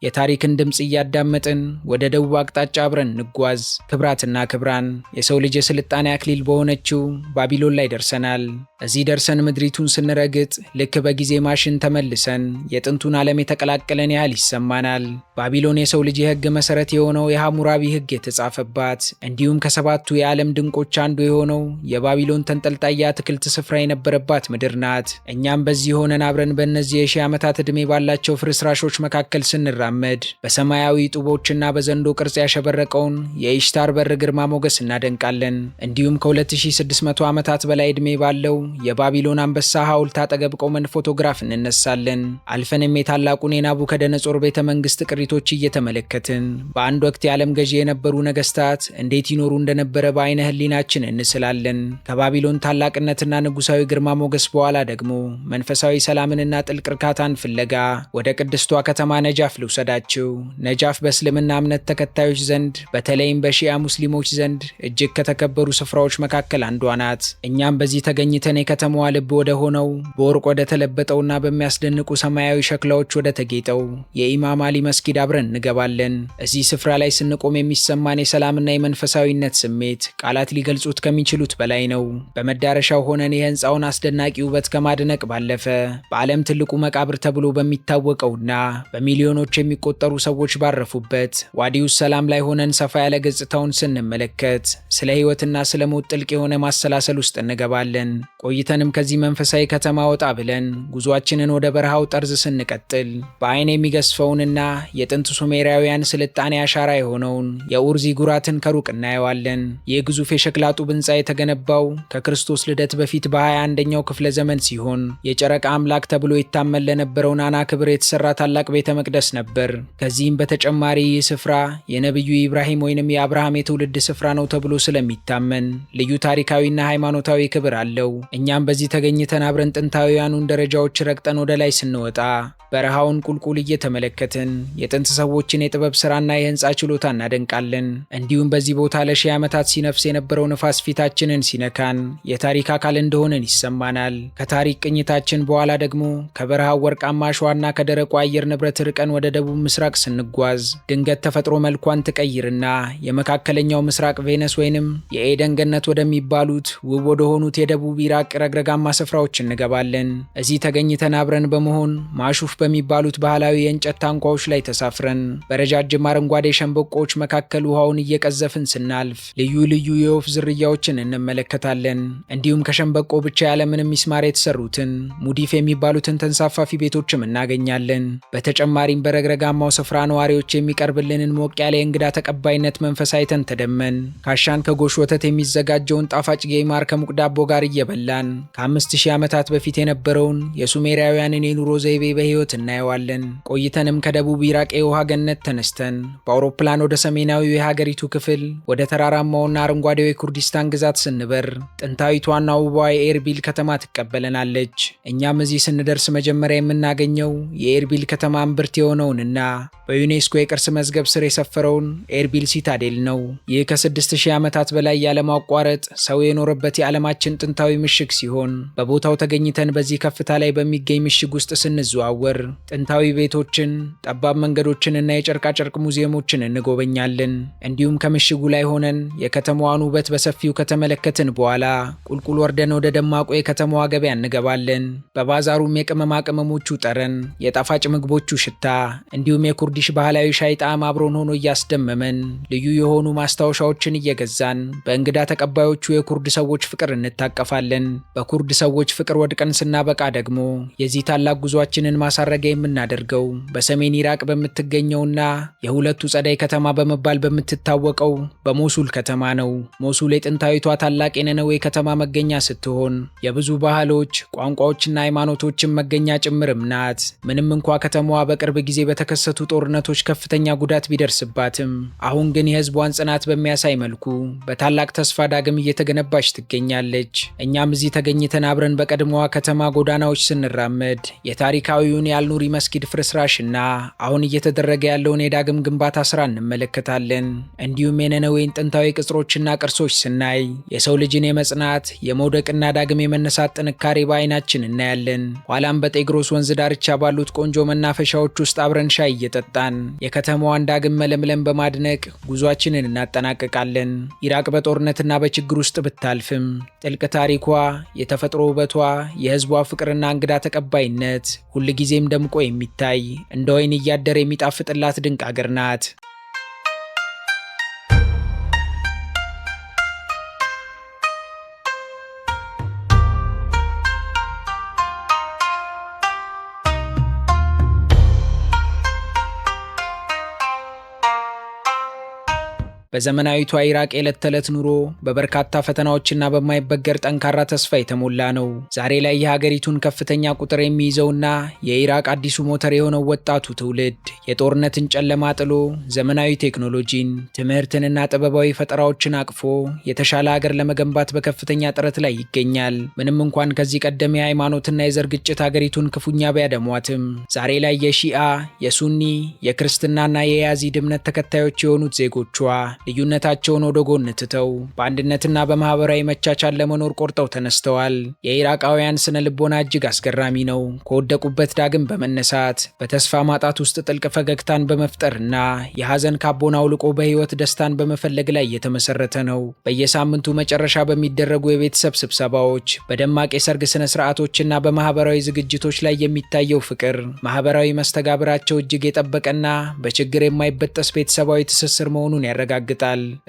የታሪክን ድምፅ እያዳመጥን ወደ ደቡብ አቅጣጫ አብረን እንጓዝ። ክብራትና ክብራን፣ የሰው ልጅ የስልጣኔ አክሊል በሆነችው ባቢሎን ላይ ደርሰናል። እዚህ ደርሰን ምድሪቱን ስንረግጥ ልክ በጊዜ ማሽን ተመልሰን የጥንቱን ዓለም የተቀላቀለን ያህል ይሰማናል። ባቢሎን የሰው ልጅ የህግ መሰረት የሆነው የሐሙራቢ ህግ የተጻፈባት እንዲሁም ከሰባቱ የዓለም ድንቆች አንዱ የሆነው የባቢሎን ተንጠልጣይ የአትክልት ስፍራ የነበረባት ምድር ናት። እኛም በዚህ ሆነን አብረን በእነዚህ የሺህ ዓመታት ዕድሜ ባላቸው ፍርስራሾች መካከል ስንራመድ በሰማያዊ ጡቦችና በዘንዶ ቅርጽ ያሸበረቀውን የኢሽታር በር ግርማ ሞገስ እናደንቃለን። እንዲሁም ከ2600 ዓመታት በላይ ዕድሜ ባለው የባቢሎን አንበሳ ሐውልት አጠገብ ቆመን ፎቶግራፍ እንነሳለን። አልፈንም የታላቁን የናቡከደነጾር ቤተ መንግስት ቅሪቶች እየተመለከትን በአንድ ወቅት የዓለም ገዢ የነበሩ ነገስታት እንዴት ይኖሩ እንደነበረ በአይነ ህሊናችን እንስላለን። ከባቢሎን ታላቅነትና ንጉሳዊ ግርማ ሞገስ በኋላ ደግሞ መንፈሳዊ ሰላምንና ጥልቅ እርካታን ፍለጋ ወደ ቅድስቷ ከተማ ነጃፍ ልውሰዳችሁ። ነጃፍ በእስልምና እምነት ተከታዮች ዘንድ በተለይም በሺያ ሙስሊሞች ዘንድ እጅግ ከተከበሩ ስፍራዎች መካከል አንዷ ናት። እኛም በዚህ ተገኝተን የከተማዋ ልብ ወደ ሆነው በወርቅ ወደ ተለበጠውና በሚያስደንቁ ሰማያዊ ሸክላዎች ወደ ተጌጠው የኢማም አሊ መስጊድ አብረን እንገባለን። እዚህ ስፍራ ላይ ስንቆም የሚሰማን የሰላምና የመንፈሳዊነት ስሜት ቃላት ሊገልጹት ከሚችሉት በላይ ነው። በመዳረሻው ሆነን የህንፃውን አስደናቂ ውበት ከማድነቅ ባለፈ በዓለም ትልቁ መቃብር ተብሎ በሚታወቀውና በሚሊዮኖች የሚቆጠሩ ሰዎች ባረፉበት ዋዲውስ ሰላም ላይ ሆነን ሰፋ ያለ ገጽታውን ስንመለከት ስለ ህይወትና ስለ ሞት ጥልቅ የሆነ ማሰላሰል ውስጥ እንገባለን። ቆይተንም ከዚህ መንፈሳዊ ከተማ ወጣ ብለን ጉዟችንን ወደ በረሃው ጠርዝ ስንቀጥል በአይን የሚገስፈውንና የጥንት ሱሜራውያን ስልጣኔ አሻራ የሆነውን የኡር ዚጉራትን ከሩቅ እናየዋለን። ይህ ግዙፍ የሸክላ ጡብ ህንፃ የተገነባው ከክርስቶስ ልደት በፊት በ21ኛው ክፍለ ዘመን ሲሆን የጨረቃ አምላክ ተብሎ ይታመን ለነበረው ናና ክብር የተሰራ ታላቅ ቤተ መቅደስ ነበር። ከዚህም በተጨማሪ ይህ ስፍራ የነቢዩ ኢብራሂም ወይንም የአብርሃም የትውልድ ስፍራ ነው ተብሎ ስለሚታመን ልዩ ታሪካዊና ሃይማኖታዊ ክብር አለው። እኛም በዚህ ተገኝተን አብረን ጥንታዊያኑን ደረጃዎች ረግጠን ወደ ላይ ስንወጣ በረሃውን ቁልቁል እየተመለከትን የጥንት ሰዎችን የጥበብ ስራና የህንፃ ችሎታ እናደንቃለን። እንዲሁም በዚህ ቦታ ለሺህ ዓመታት ሲነፍስ የነበረው ነፋስ ፊታችንን ሲነካን የታሪክ አካል እንደሆነን ይሰማናል። ከታሪክ ቅኝታችን በኋላ ደግሞ ከበረሃው ወርቃማ አሸዋና ከደረቁ አየር ንብረት ርቀን ወደ ደቡብ ምስራቅ ስንጓዝ ድንገት ተፈጥሮ መልኳን ትቀይርና የመካከለኛው ምስራቅ ቬነስ ወይንም የኤደን ገነት ወደሚባሉት ውብ ወደሆኑት የደቡብ ኢራቅ ረግረጋማ ስፍራዎች እንገባለን። እዚህ ተገኝተን አብረን በመሆን ማሹፍ በሚባሉት ባህላዊ የእንጨት ታንኳዎች ላይ ተሳፍረን በረጃጅም አረንጓዴ ሸንበቆዎች መካከል ውሃውን እየቀዘፍን ስናልፍ ልዩ ልዩ የወፍ ዝርያዎችን እንመለከታለን። እንዲሁም ከሸንበቆ ብቻ ያለምንም ሚስማር የተሰሩትን ሙዲፍ የሚባሉትን ተንሳፋፊ ቤቶችም እናገኛለን። በተጨማሪም በረግረጋማው ስፍራ ነዋሪዎች የሚቀርብልንን ሞቅ ያለ የእንግዳ ተቀባይነት መንፈስ አይተን ተደመን። ካሻን ከጎሽ ወተት የሚዘጋጀውን ጣፋጭ ጌማር ከሙቅ ዳቦ ጋር እየበላን ከ5000 ዓመታት በፊት የነበረውን የሱሜራውያንን የኑሮ ዘይቤ በህይወት እናየዋለን። ቆይተንም ከደቡብ ኢራቅ የውሃ ገነት ተነስተን በአውሮፕላን ወደ ሰሜናዊው የሀገሪቱ ክፍል ወደ ተራራማውና አረንጓዴው የኩርዲስታን ግዛት ስንበር ጥንታዊቷና ውቧ የኤርቢል ከተማ ትቀበለናለች። እኛም እዚህ ስንደርስ መጀመሪያ የምናገኘው የኤርቢል ከተማ እምብርት የሆነውንና በዩኔስኮ የቅርስ መዝገብ ስር የሰፈረውን ኤርቢል ሲታዴል ነው። ይህ ከ6000 ዓመታት በላይ ያለማቋረጥ ሰው የኖረበት የዓለማችን ጥንታዊ ምሽግ ሲሆን በቦታው ተገኝተን በዚህ ከፍታ ላይ በሚገኝ ምሽግ ውስጥ ስንዘዋወር ጥንታዊ ቤቶችን፣ ጠባብ መንገዶችንና የጨርቃጨርቅ ሙዚየሞችን እንጎበኛለን። እንዲሁም ከምሽጉ ላይ ሆነን የከተማዋን ውበት በሰፊው ከተመለከትን በኋላ ቁልቁል ወርደን ወደ ደማቁ የከተማዋ ገበያ እንገባለን። በባዛሩም የቅመማ ቅመሞቹ ጠረን፣ የጣፋጭ ምግቦቹ ሽታ እንዲሁም እንዲሁም የኩርዲሽ ባህላዊ ሻይ ጣዕም አብሮን ሆኖ እያስደመመን ልዩ የሆኑ ማስታወሻዎችን እየገዛን በእንግዳ ተቀባዮቹ የኩርድ ሰዎች ፍቅር እንታቀፋለን። በኩርድ ሰዎች ፍቅር ወድቀን ስናበቃ ደግሞ የዚህ ታላቅ ጉዟችንን ማሳረጊያ የምናደርገው በሰሜን ኢራቅ በምትገኘውና የሁለቱ ጸዳይ ከተማ በመባል በምትታወቀው በሞሱል ከተማ ነው። ሞሱል የጥንታዊቷ ታላቅ የነነዌ ከተማ መገኛ ስትሆን የብዙ ባህሎች፣ ቋንቋዎችና ሃይማኖቶችን መገኛ ጭምርም ናት። ምንም እንኳ ከተማዋ በቅርብ ጊዜ በተከሰቱ ጦርነቶች ከፍተኛ ጉዳት ቢደርስባትም አሁን ግን የህዝቧን ጽናት በሚያሳይ መልኩ በታላቅ ተስፋ ዳግም እየተገነባች ትገኛለች። እኛም እዚህ ተገኝተን አብረን በቀድሞዋ ከተማ ጎዳናዎች ስንራመድ የታሪካዊውን የአልኑሪ መስጊድ ፍርስራሽና አሁን እየተደረገ ያለውን የዳግም ግንባታ ስራ እንመለከታለን። እንዲሁም የነነዌን ጥንታዊ ቅጽሮችና ቅርሶች ስናይ የሰው ልጅን የመጽናት የመውደቅና ዳግም የመነሳት ጥንካሬ በአይናችን እናያለን። ኋላም በጤግሮስ ወንዝ ዳርቻ ባሉት ቆንጆ መናፈሻዎች ውስጥ አብረን ሻይ እየጠጣን የከተማዋን ዳግም መለምለም በማድነቅ ጉዟችንን እናጠናቅቃለን። ኢራቅ በጦርነትና በችግር ውስጥ ብታልፍም ጥልቅ ታሪኳ፣ የተፈጥሮ ውበቷ፣ የህዝቧ ፍቅርና እንግዳ ተቀባይነት ሁልጊዜም ደምቆ የሚታይ እንደ ወይን እያደረ የሚጣፍጥላት ድንቅ አገር ናት። በዘመናዊቷ ኢራቅ የዕለት ተዕለት ኑሮ በበርካታ ፈተናዎችና በማይበገር ጠንካራ ተስፋ የተሞላ ነው። ዛሬ ላይ የሀገሪቱን ከፍተኛ ቁጥር የሚይዘውና የኢራቅ አዲሱ ሞተር የሆነው ወጣቱ ትውልድ የጦርነትን ጨለማ ጥሎ ዘመናዊ ቴክኖሎጂን፣ ትምህርትንና ጥበባዊ ፈጠራዎችን አቅፎ የተሻለ ሀገር ለመገንባት በከፍተኛ ጥረት ላይ ይገኛል። ምንም እንኳን ከዚህ ቀደም የሃይማኖትና የዘር ግጭት ሀገሪቱን ክፉኛ ቢያደሟትም ዛሬ ላይ የሺአ፣ የሱኒ፣ የክርስትናና የያዚድ እምነት ተከታዮች የሆኑት ዜጎቿ ልዩነታቸውን ወደ ጎን ትተው በአንድነትና በማህበራዊ መቻቻል ለመኖር ቆርጠው ተነስተዋል። የኢራቃውያን ስነ ልቦና እጅግ አስገራሚ ነው። ከወደቁበት ዳግም በመነሳት በተስፋ ማጣት ውስጥ ጥልቅ ፈገግታን በመፍጠርና የሐዘን ካቦን አውልቆ በህይወት ደስታን በመፈለግ ላይ የተመሰረተ ነው። በየሳምንቱ መጨረሻ በሚደረጉ የቤተሰብ ስብሰባዎች፣ በደማቅ የሰርግ ስነ ስርዓቶችና በማህበራዊ ዝግጅቶች ላይ የሚታየው ፍቅር ማህበራዊ መስተጋብራቸው እጅግ የጠበቀና በችግር የማይበጠስ ቤተሰባዊ ትስስር መሆኑን ያረጋግጣል።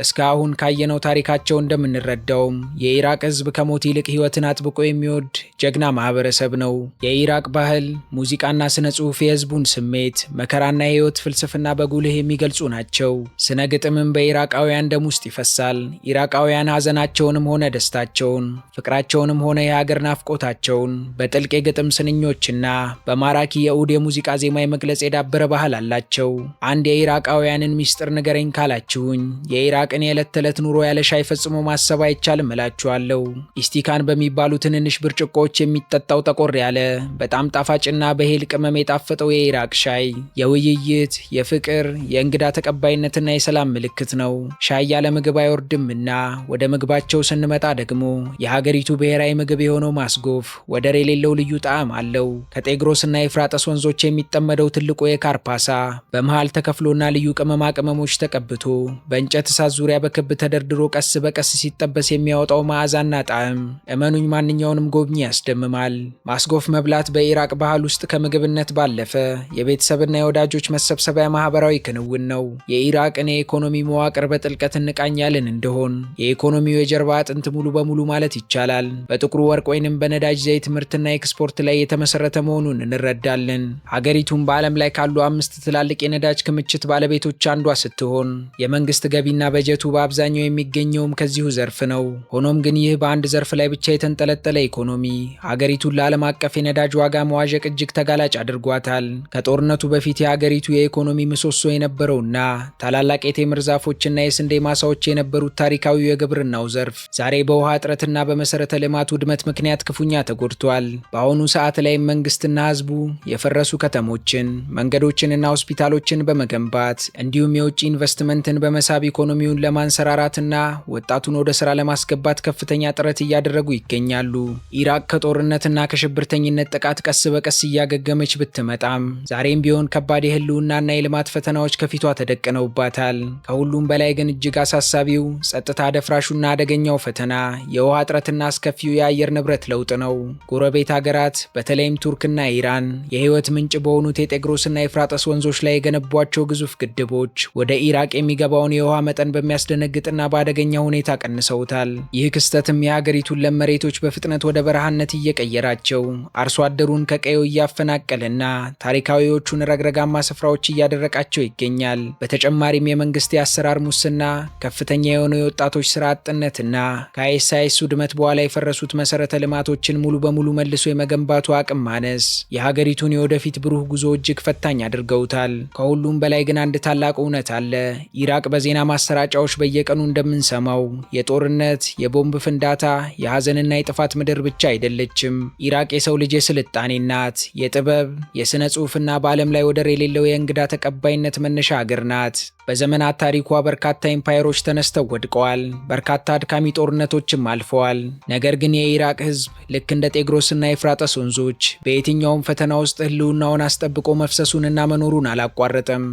እስካሁን ካየነው ታሪካቸው እንደምንረዳውም የኢራቅ ህዝብ ከሞት ይልቅ ህይወትን አጥብቆ የሚወድ ጀግና ማህበረሰብ ነው። የኢራቅ ባህል፣ ሙዚቃና ስነ ጽሑፍ የህዝቡን ስሜት፣ መከራና የህይወት ፍልስፍና በጉልህ የሚገልጹ ናቸው። ስነ ግጥምም በኢራቃውያን ደም ውስጥ ይፈሳል። ኢራቃውያን ሀዘናቸውንም ሆነ ደስታቸውን፣ ፍቅራቸውንም ሆነ የሀገር ናፍቆታቸውን በጥልቅ የግጥም ስንኞችና በማራኪ የኡድ የሙዚቃ ዜማ የመግለጽ የዳበረ ባህል አላቸው። አንድ የኢራቃውያንን ሚስጥር ንገረኝ ካላችሁኝ የኢራቅን የዕለት ተዕለት ኑሮ ያለ ሻይ ፈጽሞ ማሰብ አይቻልም እላችኋለሁ። ኢስቲካን በሚባሉ ትንንሽ ብርጭቆዎች የሚጠጣው ጠቆር ያለ በጣም ጣፋጭና በሄል ቅመም የጣፈጠው የኢራቅ ሻይ የውይይት፣ የፍቅር፣ የእንግዳ ተቀባይነትና የሰላም ምልክት ነው። ሻይ ያለ ምግብ አይወርድምና ወደ ምግባቸው ስንመጣ ደግሞ የሀገሪቱ ብሔራዊ ምግብ የሆነው ማስጎፍ ወደር የሌለው ልዩ ጣዕም አለው። ከጤግሮስና የፍራጠስ ወንዞች የሚጠመደው ትልቁ የካርፓሳ በመሃል ተከፍሎና ልዩ ቅመማ ቅመሞች ተቀብቶ በእንጨት እሳት ዙሪያ በክብ ተደርድሮ ቀስ በቀስ ሲጠበስ የሚያወጣው መዓዛና ጣዕም እመኑኝ ማንኛውንም ጎብኚ ያስደምማል። ማስጎፍ መብላት በኢራቅ ባህል ውስጥ ከምግብነት ባለፈ የቤተሰብና የወዳጆች መሰብሰቢያ ማህበራዊ ክንውን ነው። የኢራቅን የኢኮኖሚ መዋቅር በጥልቀት እንቃኛለን እንደሆን የኢኮኖሚው የጀርባ አጥንት ሙሉ በሙሉ ማለት ይቻላል በጥቁሩ ወርቅ ወይንም በነዳጅ ዘይት ምርትና ኤክስፖርት ላይ የተመሰረተ መሆኑን እንረዳለን። ሀገሪቱም በዓለም ላይ ካሉ 5 ትላልቅ የነዳጅ ክምችት ባለቤቶች አንዷ ስትሆን የመንግስት ገቢና በጀቱ በአብዛኛው የሚገኘውም ከዚሁ ዘርፍ ነው። ሆኖም ግን ይህ በአንድ ዘርፍ ላይ ብቻ የተንጠለጠለ ኢኮኖሚ ሀገሪቱን ለዓለም አቀፍ የነዳጅ ዋጋ መዋዠቅ እጅግ ተጋላጭ አድርጓታል። ከጦርነቱ በፊት የሀገሪቱ የኢኮኖሚ ምሰሶ የነበረውና ታላላቅ የቴምር ዛፎችና የስንዴ ማሳዎች የነበሩት ታሪካዊው የግብርናው ዘርፍ ዛሬ በውሃ እጥረትና በመሰረተ ልማት ውድመት ምክንያት ክፉኛ ተጎድቷል። በአሁኑ ሰዓት ላይ መንግስትና ህዝቡ የፈረሱ ከተሞችን፣ መንገዶችንና ሆስፒታሎችን በመገንባት እንዲሁም የውጭ ኢንቨስትመንትን በመሳብ በመሳብ ኢኮኖሚውን ለማንሰራራትና ወጣቱን ወደ ስራ ለማስገባት ከፍተኛ ጥረት እያደረጉ ይገኛሉ። ኢራቅ ከጦርነትና ከሽብርተኝነት ጥቃት ቀስ በቀስ እያገገመች ብትመጣም ዛሬም ቢሆን ከባድ የህልውናና የልማት ፈተናዎች ከፊቷ ተደቅነውባታል። ከሁሉም በላይ ግን እጅግ አሳሳቢው ጸጥታ ደፍራሹና አደገኛው ፈተና የውሃ እጥረትና አስከፊው የአየር ንብረት ለውጥ ነው። ጎረቤት ሀገራት በተለይም ቱርክና ኢራን የህይወት ምንጭ በሆኑት የጤግሮስና የፍራጠስ ወንዞች ላይ የገነቧቸው ግዙፍ ግድቦች ወደ ኢራቅ የሚገባውን የውሃ መጠን በሚያስደነግጥና በአደገኛ ሁኔታ ቀንሰውታል። ይህ ክስተትም የሀገሪቱን ለም መሬቶች በፍጥነት ወደ በረሃነት እየቀየራቸው አርሶ አደሩን ከቀየው እያፈናቀለና ታሪካዊዎቹን ረግረጋማ ስፍራዎች እያደረቃቸው ይገኛል። በተጨማሪም የመንግስት የአሰራር ሙስና፣ ከፍተኛ የሆነው የወጣቶች ስራ አጥነትና ከአይኤስአይኤስ ውድመት በኋላ የፈረሱት መሰረተ ልማቶችን ሙሉ በሙሉ መልሶ የመገንባቱ አቅም ማነስ የሀገሪቱን የወደፊት ብሩህ ጉዞ እጅግ ፈታኝ አድርገውታል። ከሁሉም በላይ ግን አንድ ታላቅ እውነት አለ። ኢራቅ በዜና ማሰራጫዎች በየቀኑ እንደምንሰማው የጦርነት፣ የቦምብ ፍንዳታ፣ የሐዘንና የጥፋት ምድር ብቻ አይደለችም። ኢራቅ የሰው ልጅ የስልጣኔ ናት፣ የጥበብ፣ የሥነ ጽሑፍና በዓለም ላይ ወደር የሌለው የእንግዳ ተቀባይነት መነሻ ሀገር ናት። በዘመናት ታሪኳ በርካታ ኤምፓየሮች ተነስተው ወድቀዋል። በርካታ አድካሚ ጦርነቶችም አልፈዋል። ነገር ግን የኢራቅ ሕዝብ ልክ እንደ ጤግሮስና የፍራጠስ ወንዞች በየትኛውም ፈተና ውስጥ ህልውናውን አስጠብቆ መፍሰሱንና መኖሩን አላቋረጠም።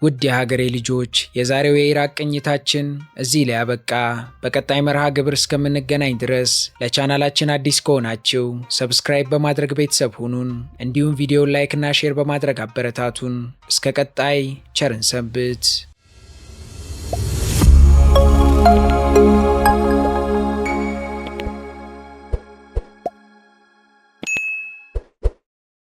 ውድ የሀገሬ ልጆች የዛሬው የኢራቅ ቅኝታችን እዚህ ላይ ያበቃ። በቀጣይ መርሃ ግብር እስከምንገናኝ ድረስ ለቻናላችን አዲስ ከሆናችሁ ሰብስክራይብ በማድረግ ቤተሰብ ሁኑን። እንዲሁም ቪዲዮን ላይክ እና ሼር በማድረግ አበረታቱን። እስከ ቀጣይ ቸርን ሰንብት።